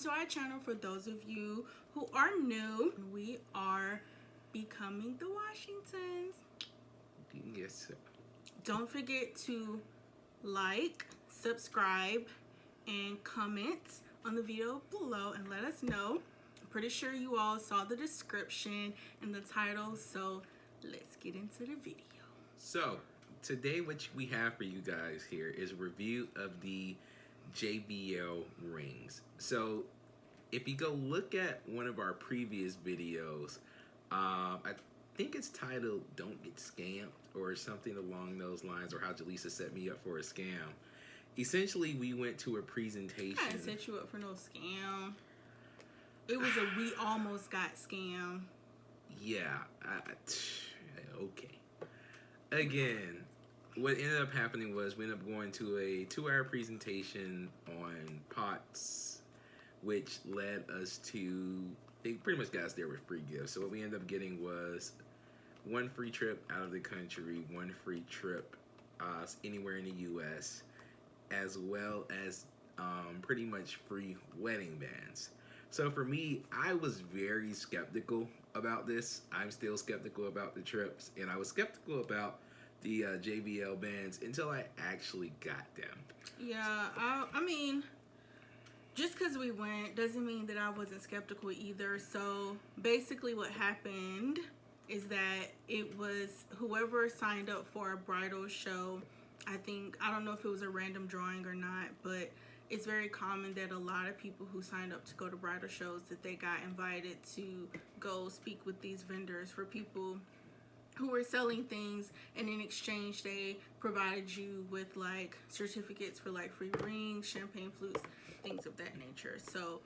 to our channel. For those of you who are new, we are becoming the Washingtons. Yes, sir. Don't forget to like, subscribe, and comment on the video below and let us know. I'm pretty sure you all saw the description and the title, so let's get into the video. So today what we have for you guys here is a review of the JBL rings. So if you go look at one of our previous videos, I think it's titled "Don't Get Scammed" or something along those lines, or how Jaleesa set me up for a scam. Essentially, we went to a presentation. I didn't set you up for no scam. It was a we almost got scam. Yeah, okay. Again, what ended up happening was we ended up going to a 2-hour presentation on POTS, which led us to, they pretty much got us there with free gifts. So what we ended up getting was 1 free trip out of the country, 1 free trip anywhere in the U.S., as well as pretty much free wedding bands. So for me, I was very skeptical about this. I'm still skeptical about the trips, and I was skeptical about the JBL bands until I actually got them. Yeah, I mean, just because we went doesn't mean that I wasn't skeptical either. So basically what happened is that it was whoever signed up for a bridal show. I don't know if it was a random drawing or not, but it's very common that a lot of people who signed up to go to bridal shows, that they got invited to go speak with these vendors for people who were selling things, and in exchange they provided you with like certificates for like free rings, champagne flutes, things of that nature. So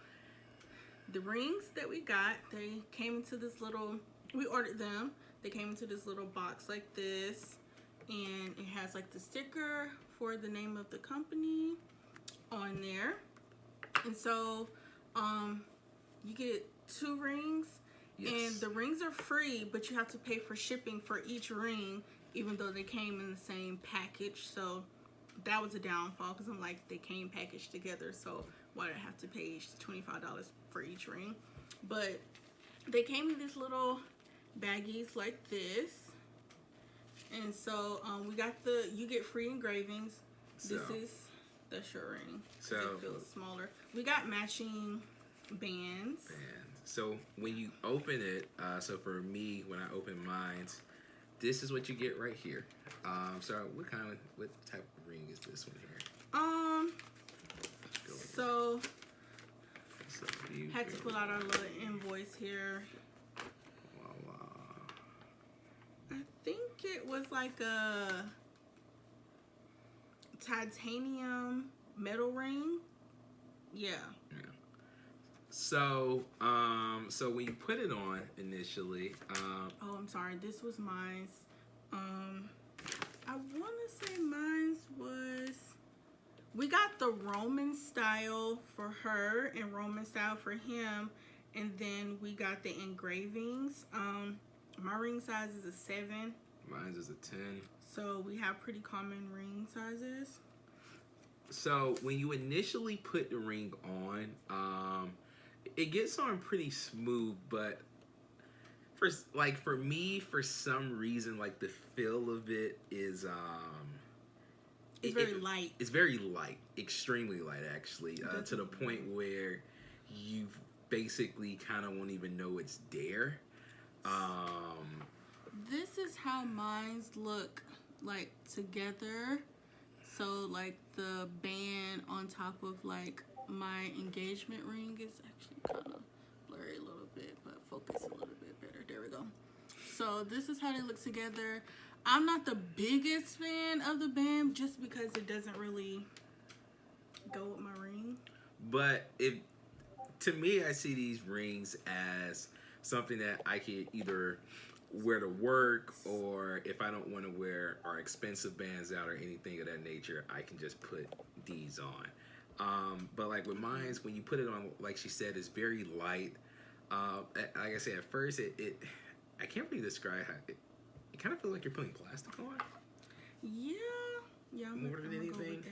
the rings that we got, they came into this little, we ordered them, they came into this little box like this, and it has like the sticker for the name of the company on there. And so you get 2 rings. Yes. And the rings are free, but you have to pay for shipping for each ring, even though they came in the same package. So that was a downfall, because I'm like, they came packaged together, so why did I have to pay $25 for each ring? But they came in these little baggies like this. And so we got you get free engravings. So, that's your ring. So it feels smaller. We got matching bands. So when you open it, so for me, when I open mine, this is what you get right here. So what type of ring is this one here? So had to pull out our little invoice here. I think it was like a titanium metal ring. Yeah. So, so when you put it on initially, oh, I'm sorry, this was mine's. I want to say mine's was, we got the Roman style for her and Roman style for him, and then we got the engravings. My ring size is a 7. Mine is a 10. So we have pretty common ring sizes. So when you initially put the ring on, it gets on pretty smooth, but for me, for some reason, like the feel of it is it's very light. It's very light, extremely light actually, to the point where you basically kind of won't even know it's there. This is how mine's look like together. So like the band on top of like my engagement ring is actually kind of blurry a little bit, but focus a little bit better. There we go. So this is how they look together. I'm not the biggest fan of the band, just because it doesn't really go with my ring. But to me, I see these rings as something that I could either wear to work, or if I don't want to wear our expensive bands out or anything of that nature, I can just put these on. But like with mine, when you put it on, like she said, it's very light. Like I said, at first I can't really describe how it kind of feels like you're putting plastic on. Yeah, more than anything. Go with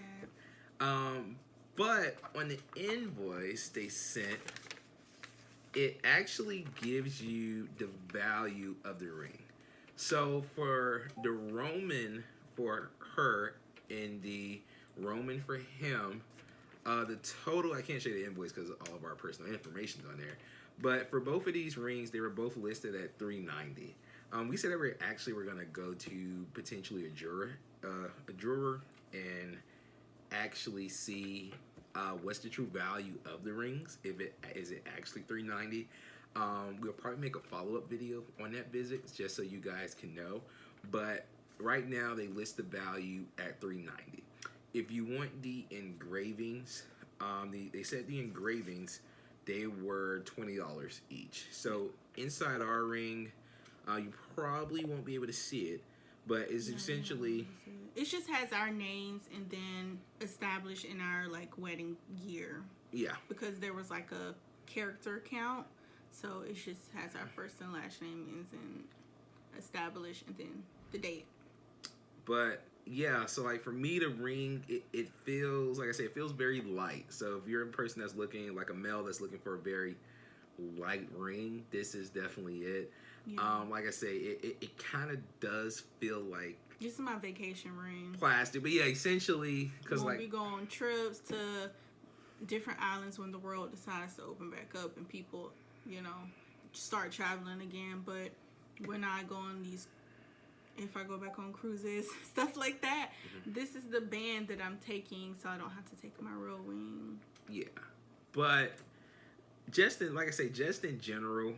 that. But on the invoice they sent, it actually gives you the value of the ring. So for the Roman for her and the Roman for him, the total, I can't show you the invoice because all of our personal information's on there. But for both of these rings, they were both listed at $390. We said that we're gonna go to potentially a jeweler, and actually see what's the true value of the rings. If it is it actually $390. We'll probably make a follow-up video on that visit just so you guys can know. But right now they list the value at $390. If you want the engravings, they said the engravings, they were $20 each. So inside our ring, you probably won't be able to see it, but it's essentially, it just has our names and then established in our like wedding year. Yeah. Because there was like a character count, so it just has our first and last name ends in established and then the date. But yeah, so like for me, the ring, it feels, like I say, it feels very light. So if you're a person that's looking, like a male that's looking for a very light ring, this is definitely it. Yeah. Like I say, it kind of does feel like this is my vacation ring. Plastic, but yeah, essentially, because like we go on trips to different islands when the world decides to open back up and people, start traveling again. But when I go on these, if I go back on cruises, stuff like that, this is the band that I'm taking, so I don't have to take my real ring. Yeah, but just in general,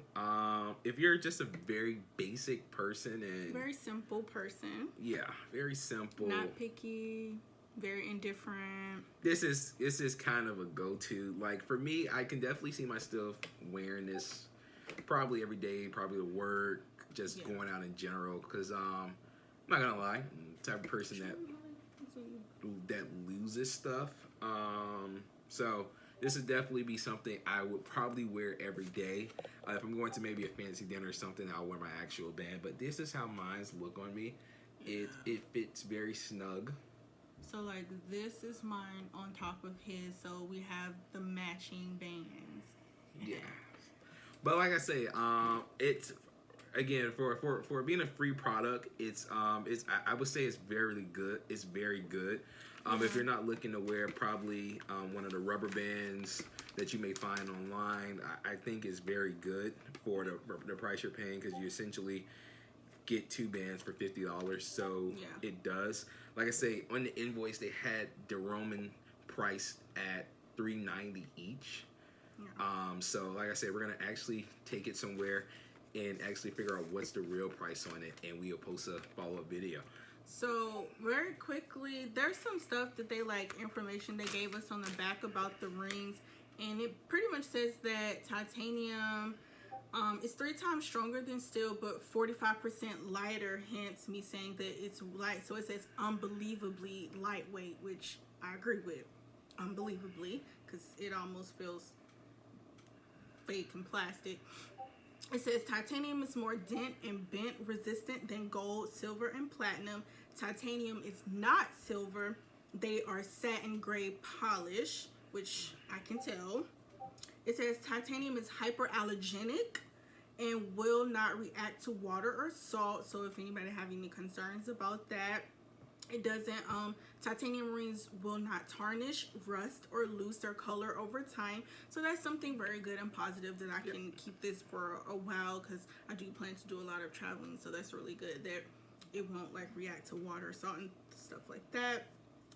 if you're just a very basic person and very simple person, very simple, not picky, very indifferent, this is kind of a go-to. Like for me, I can definitely see myself wearing this probably every day, probably to work, just going out in general. Because I'm not gonna lie, I'm the type of person that loses stuff. So this would definitely be something I would probably wear every day. If I'm going to maybe a fancy dinner or something, I'll wear my actual band. But this is how mine look on me. It fits very snug. So like this is mine on top of his, so we have the matching bands. Yeah. But like I say, it's again for being a free product, it's I would say it's very good. It's very good. If you're not looking to wear probably one of the rubber bands that you may find online, I think it's very good for the price you're paying, because you essentially get 2 bands for $50. So it does. Like I say, on the invoice they had the Roman price at $390 each. So like I said, we're gonna actually take it somewhere and actually figure out what's the real price on it, and we'll post a follow-up video. So very quickly, there's some stuff that they information they gave us on the back about the rings, and it pretty much says that titanium is 3 times stronger than steel, but 45% lighter, hence me saying that it's light. So it says unbelievably lightweight, which I agree with, unbelievably, because it almost feels fake and plastic. It says titanium is more dent and bent resistant than gold, silver, and platinum. Titanium is not silver. They are satin gray polish, which I can tell. It says titanium is hyperallergenic and will not react to water or salt. So if anybody have any concerns about that, it doesn't. Titanium rings will not tarnish, rust, or lose their color over time. So that's something very good and positive that I can keep this for a while, because I do plan to do a lot of traveling. So that's really good that it won't react to water, salt, and stuff like that.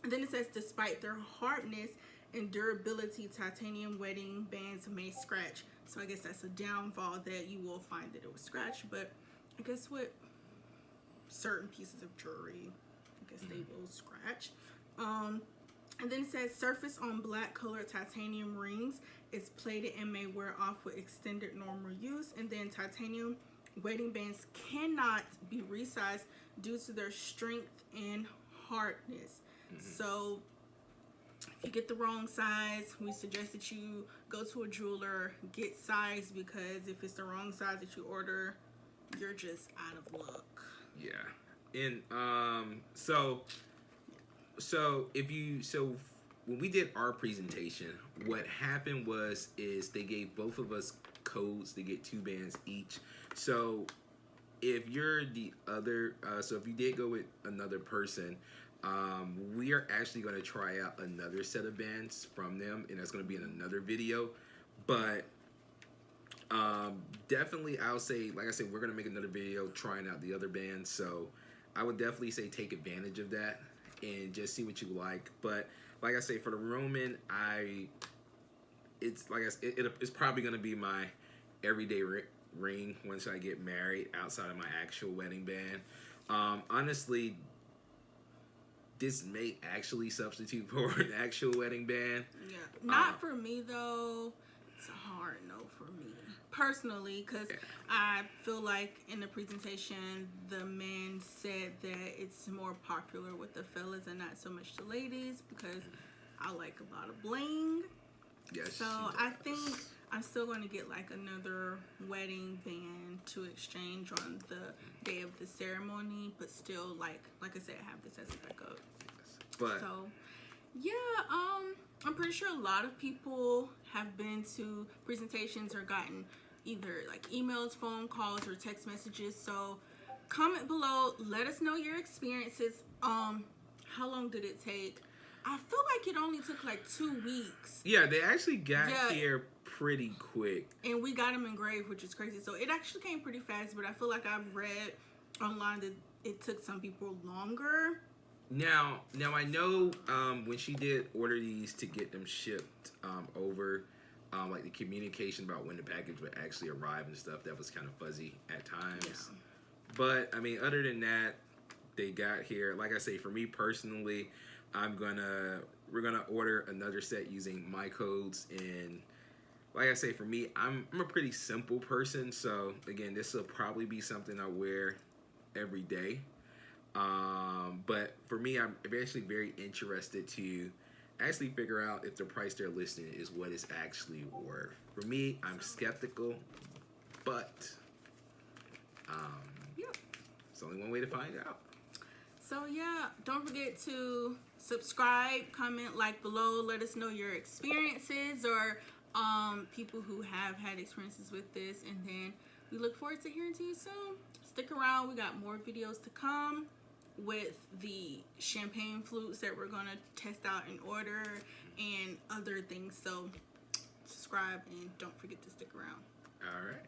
And then it says despite their hardness and durability, titanium wedding bands may scratch. So I guess that's a downfall, that you will find that it will scratch. But I guess with certain pieces of jewelry, they will scratch. And then it says surface on black colored titanium rings is plated and may wear off with extended normal use. And then titanium wedding bands cannot be resized due to their strength and hardness. So if you get the wrong size, we suggest that you go to a jeweler, get size, because if it's the wrong size that you order, you're just out of luck. So when we did our presentation, what happened is they gave both of us codes to get 2 bands each. So if you're the other, so if you did go with another person, we are actually going to try out another set of bands from them, and that's going to be in another video. But definitely, I'll say, like I said, we're going to make another video trying out the other bands. So I would definitely say take advantage of that and just see what you like. But like I say, for the Roman, it's probably going to be my everyday ring once I get married outside of my actual wedding band. Honestly, this may actually substitute for an actual wedding band. Yeah, not for me though. It's a hard no for me personally, because I feel like in the presentation the men said that it's more popular with the fellas and not so much the ladies, because I like a lot of bling. Yes. So I think I'm still going to get like another wedding band to exchange on the day of the ceremony, but still like I said, have this as a backup. But So yeah, I'm pretty sure a lot of people have been to presentations or gotten either like emails, phone calls, or text messages. So comment below, let us know your experiences. How long did it take? I feel like it only took like 2 weeks. yeah, they actually got here pretty quick. And we got them engraved, which is crazy. So it actually came pretty fast, but I feel like I've read online that it took some people longer. Now I know when she did order these to get them shipped over, like the communication about when the package would actually arrive and stuff, that was kind of fuzzy at times. Yeah. But I mean, other than that, they got here. Like I say, for me personally, we're gonna order another set using my codes. And like I say, for me, I'm a pretty simple person, so again, this will probably be something I wear every day. But for me, I'm actually very interested to actually figure out if the price they're listing is what it's actually worth. For me, I'm skeptical, but it's only one way to find out. So yeah, don't forget to subscribe, comment, like below. Let us know your experiences or people who have had experiences with this, and then we look forward to hearing to you soon. Stick around, we got more videos to come with the champagne flutes that we're gonna test out and order and other things. So subscribe and don't forget to stick around. All right.